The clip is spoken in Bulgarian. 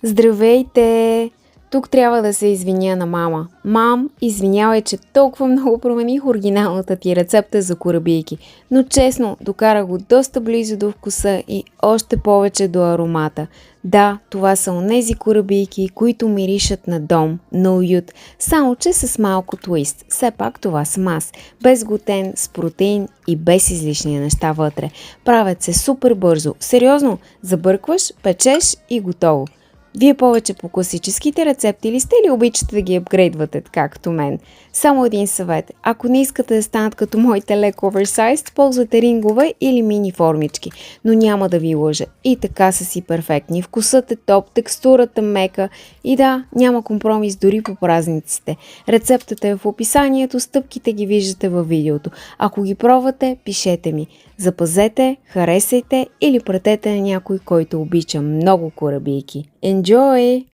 Здравейте! Тук трябва да се извиня на мама. Мам, извинявай, че толкова много промених оригиналната ти рецепта за корабийки. Но честно, докара го доста близо до вкуса и още повече до аромата. Да, това са онези корабийки, които миришат на дом, на уют, само че с малко твист. Все пак това съм аз. Без глутен, с протеин и без излишни неща вътре. Правят се супер бързо. Сериозно, забъркваш, печеш и готово. Вие повече по класическите рецепти ли сте или обичате да ги апгрейдвате, както мен? Само един съвет. Ако не искате да станат като моите леко оверсайз, ползвате рингове или мини формички. Но няма да ви лъжа. И така са си перфектни. Вкусът е топ, текстурата мека и да, няма компромис дори по празниците. Рецептата е в описанието, стъпките ги виждате във видеото. Ако ги пробвате, пишете ми. Запазете, харесайте или пратете на някой, който обича много корабийки. Enjoy!